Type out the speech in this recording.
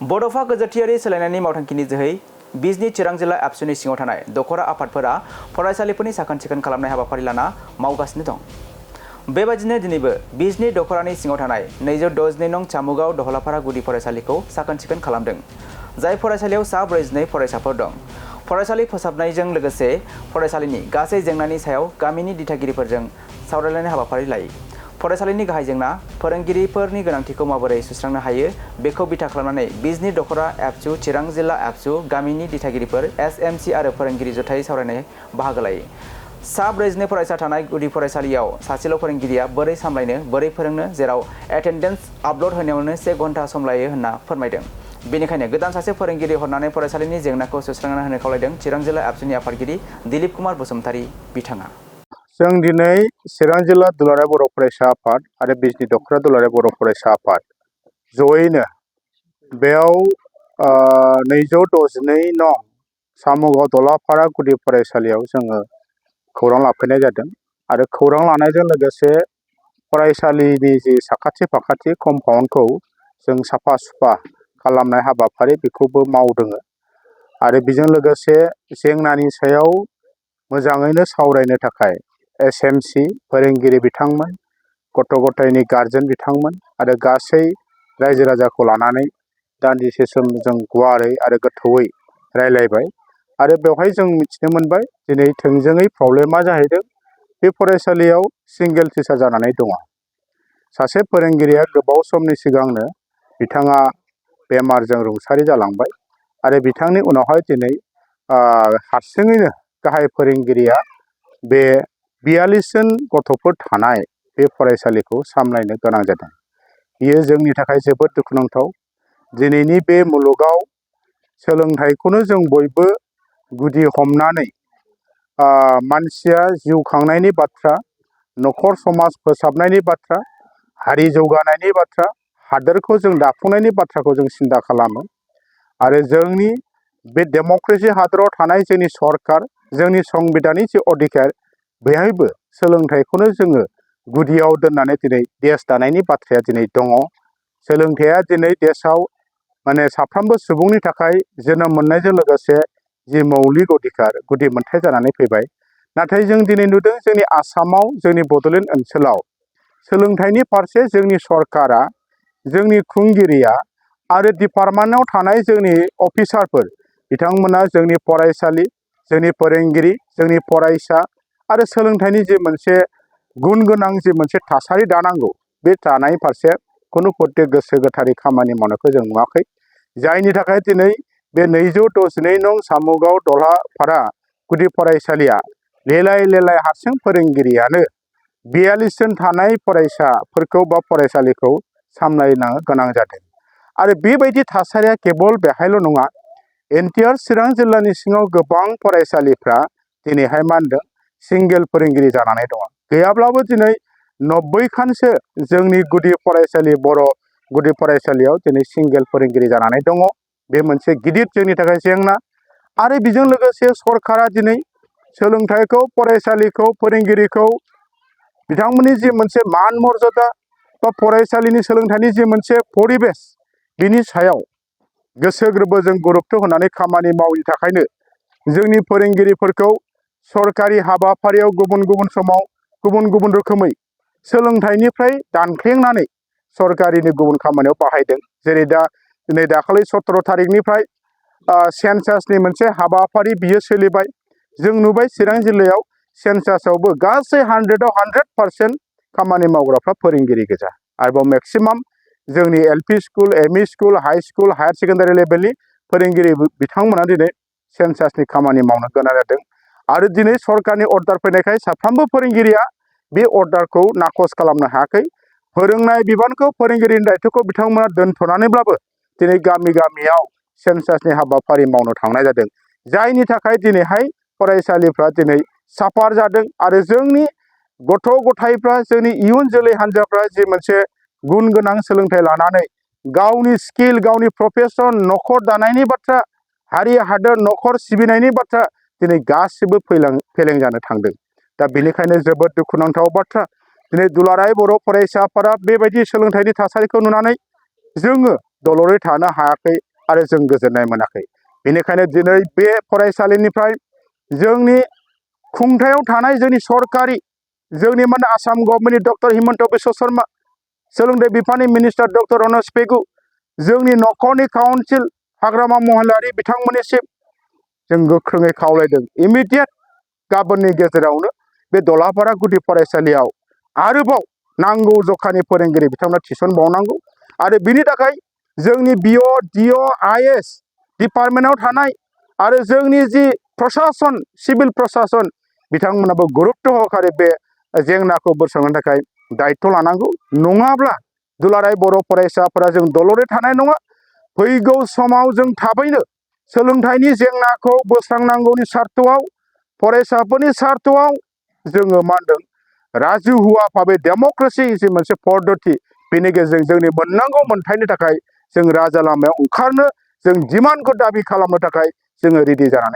बड'फा गोजोरथियारि सोलायनायनि मावथांखिनि जोहै बिजनी चिरां जिल्ला एबसुनि सिङाव थानाय दख'र आफादफोरा फरायसालिफोरनि साखोन सिखोन खालामनाय हाबाफारि लाना मावगासिनो दं। बेबायदिनो दिनैबो बिजनी दख'रानि सिङाव थानाय 262 नं चामुगाव दहलाफारा गुदि फरायसालिखौ साखोन सिखोन खालामदों। जाय फरायसालियाव सा 42 फरायसाफोर दं। फरायसालि फोसाबनायजों लोगोसे फरायसालिनि गासै जेंनानि सायाव गामिनि दिथागिरिफोरजों सावरायलायनाय हाबाफारि लायो। फरायसालिनि गाहाय जेंना फोरोंगिरिफोरनि गोनांथिखौ माबोरै सुस्रांनो हायो बेखौ बिथा खालामनानै बिजनी दख'रा एबसु चिरां जिल्ला एबसु गामिनि दिथागिरिफोर एसएमसि आरो फोरोंगिरि जथायै सावरायनाय बाहागो लायो। सा 42 फरायसा थानाय गुदि फरायसालियाव सासेल' फोरोंगिरिया बोरै सामलायनो बोरै फोरोंनो जेराव एटेन्डेन्स आपल'ड होनायावनो 1 घन्टा सम लायो होनना फोरमायदों। बेनिखायनो गोदान सासे फोरोंगिरि हरनानै फरायसालिनि जेंनाखौ सुस्रांना होनो खावलायदों चिरां जिल्ला एबसुनि आफादगिरि दिलीप कुमार बसुमतारी बिथाङा। जों दिनै चिरां जिल्ला दुलाराय बर' फरायसा आफाद आरो बिजनी दख'रा दुलाराय बर' फरायसा आफाद जयैनो बेयाव 262 नं चामुगाव दहलाफारा गुदि फरायसालियाव जोङो खौरां लाफैनाय जादों आरो खौरां लानायजों लोगोसे फरायसालिनि जि साखाथि फाखाथि कम्पाउन्डखौ जों साफा सुफा खालामनाय हाबाफारि बेखौबो मावदों आरो बेजों लोगोसे जेंनानि सायाव मोजाङैनो सावरायनो थाखाय एसएमसि फोरोंगिरि बिथांमोन गथ' गथायनि गार्जेन बिथांमोन आरो गासै रायजो राजाखौ लानानै दान्दिसे सम जों गुवारै आरो गोथौयै रायलायबाय आरो बेवहाय जों मिथिनो मोनबाय दिनै थोंजोङै प्रब्लेमा जाहैदों बे फरायसालियाव सिंगेल टिचार जानानै दङ। सासे फोरोंगिरिया गोबाव समनि सिगांनो बिथाङा बेमारजों रुंसारि जालांबाय आरो बिथांनि उनावहाय दिनै हारसिङैनो गाहाय फोरोंगिरिया बे 42 जन गथ'फोर थानाय बे फरायसालिखौ सामलायनो गोनां जादों। बेयो जोंनि थाखाय जोबोद दुखुनांथाव। दिनैनि बे मुलुगाव सोलोंथाइखौनो जों बयबो गुदि हमनानै मानसिया जिउ खांनायनि बाथ्रा, न'खर समाज फोसाबनायनि बाथ्रा, हारि जौगानायनि बाथ्रा, हादोरखौ जों दाफुंनायनि बाथ्राखौ जों सिन्था खालामो आरो जोंनि बे डेम'क्रेसि हादराव थानाय जोंनि सरकार जोंनि संबिधाननि जे अधिकार बेहायबो सोलोंथाइखौनो जोङो गुदियाव दोननानै दिनै देश दानायनि बाथ्राया दिनै दङ। सोलोंथाइया दिनै देशआव साफ्रोमबो सुबुंनि थाखाय जोनोम मोननायजों लोगोसे जि मौलिक अधिकार गुदि मोनथाय जानानै फैबाय। नाथाय जों दिनै नुदों जोंनि आसामाव जोंनि बड'लेण्ड ओनसोलाव सोलोंथाइनि फारसे जोंनि सरकारा जोंनि खुंगिरिया आरो डिपार्टमेन्टआव थानाय जोंनि अफिसारफोर बिथांमोना जोंनि फरायसालि जोंनि फोरोंगिरि जोंनि फरायसा आरो सोलोंथाइनि जे मोनसे गुन गोनां जे मोनसे थासारि दानांगौ बे दानाय फारसे खुनु प्रत्येक गोसो गोथारै खामानि मावनायखौ जों नुवाखै। जायनि थाखाय दिनै बे 262 नं चामुगाव दहलाफारा गुदि फरायसालिया लेलाय लेलाय हारसिं फोरोंगिरियानो 42 जन थानाय फरायसाफोरखौ बा फरायसालिखौ सामलायनो गोनां जादों आरो बेबायदि थासारिया केबल बेहायल' नङा। एन्टिआर चिरां जिल्लानि सिङाव गोबां फरायसालिफ्रा दिनैहाय मा होनदों सिंगेल फोरोंगिरि जानानै दङ। गैयाब्लाबो दिनै 90 खानसो जोंनि गुदि फरायसालि बर' गुदि फरायसालियाव दिनै सिंगेल फोरोंगिरि जानानै दङ। बे मोनसे गिदिर जोंनि थाखाय जेंना आरो बेजों लोगोसे सरकारा दिनै सोलोंथाइखौ फरायसालिखौ फोरोंगिरिखौ बिथांमोननि जि मोनसे मान मर्यादा बा फरायसालिनि सोलोंथाइनि जि मोनसे परिबेस बिनि सायाव गोसो गोरबोजों गुरुत्व होनानै खामानि मावैनि थाखायनो जोंनि फोरोंगिरिफोरखौ सरकारि हाबाफारियाव गुबुन गुबुन समाव गुबुन गुबुन रोखोमै सोलोंथाइनिफ्राय दानख्लेंनानै सरकारिनि गुबुन खामानियाव बाहायदों। जेरै दिनै दाखालि 17 थारिखनिफ्राय सेन्सासनि मोनसे हाबाफारि बियो सोलिबाय। जों नुबाय चिरां जिल्लायाव सेन्सासावबो गासै 100आव 100% खामानि मावग्राफ्रा फोरोंगिरि गोजा। आरोबाव मेक्सिमाम जोंनि LP school ME school high school higher secondary लेभेलनि फोरोंगिरि बिथांमोना दिनै सेन्सासनि खामानि मावनो गोनां जादों आरो दिनै सरकारनि अर्डार फैनायखाय साफ्रोमबो फोरोंगिरिया बे अर्डारखौ नाखस खालामनो हायाखै। फोरोंनाय बिबानखौ फोरोंगिरिनि दायथ'खौ बिथांमोना दोनथ'नानैब्लाबो दिनै गामि गामियाव सेन्सासनि हाबाफारि मावनो थांनाय जादों। जायनि थाखाय दिनैहाय फरायसालिफ्रा दिनै साफार जादों आरो जोंनि गथ' गथायफ्रा जोंनि इयुन जोलै हान्जाफ्रा जि मोनसे गुन गोनां सोलोंथाइ लानानै गावनि स्किल गावनि प्रफेसन न'खर दानायनि बाथ्रा हारि हादोर न'खर सिबिनायनि बाथ्रा दिनै गासिबो फेलें जानो थांदों। दा बेनिखायनो जोबोद दुखुनांथाव बाथ्रा दिनै दुलाराय बर' फरायसाफोरा बेबायदि सोलोंथाइनि थासारिखौ नुनानै जोङो दलरै थानो हायाखै आरो जों गोजोननाय मोनाखै। बेनिखायनो दिनै बे फरायसालिनिफ्राय जोंनि खुंथायाव थानाय जोंनि सरकारि जोंनि माने आसाम गभर्नमेन्टनि डक्टर हिमन्त बिश्व शर्मा, सोलोंथाइ बिफाननि मिनिस्टार डक्टर रनज पेगु, जोंनि नखरनि काउन्सिल हाग्रामा महिलारि बिथांमोननिसिम जों गोख्रोङै खावलायदों इमिडियेट गाबोननि गेजेरावनो बे दलापारा गुदि फरायसालियाव आरोबाव नांगौ जखानि फोरोंगिरि बिथांमोना थिसनबावनांगौ आरो बिनि थाखाय जोंनि बिअ डिअ आइएस डिपार्टमेन्टआव थानाय आरो जोंनि जि प्रशासन सिभिल प्रशासन बिथांमोनाबो गुरुत्त सहकारे बे जेंनाखौ बोस्रांनो थाखाय दायित्व लानांगौ। नङाब्ला दुलाराय बर' फरायसाफोरा जों दलरै थानाय नङा। फैगौ समाव जों थाबैनो सोलोंथाइनि जेंनाखौ बोस्रांनांगौनि सार्थआव फरायसाफोरनि सार्थआव जोङो मा होनदों राजुहुवा भाबे डेम'क्रेसि जि मोनसे पद्धति बेनि गेजेरजों जोंनि मोननांगौ मोनथायनि थाखाय जों राजा लामायाव ओंखारनो जों डिमान्डखौ दाबि खालामनो थाखाय जोङो रेडि जानानै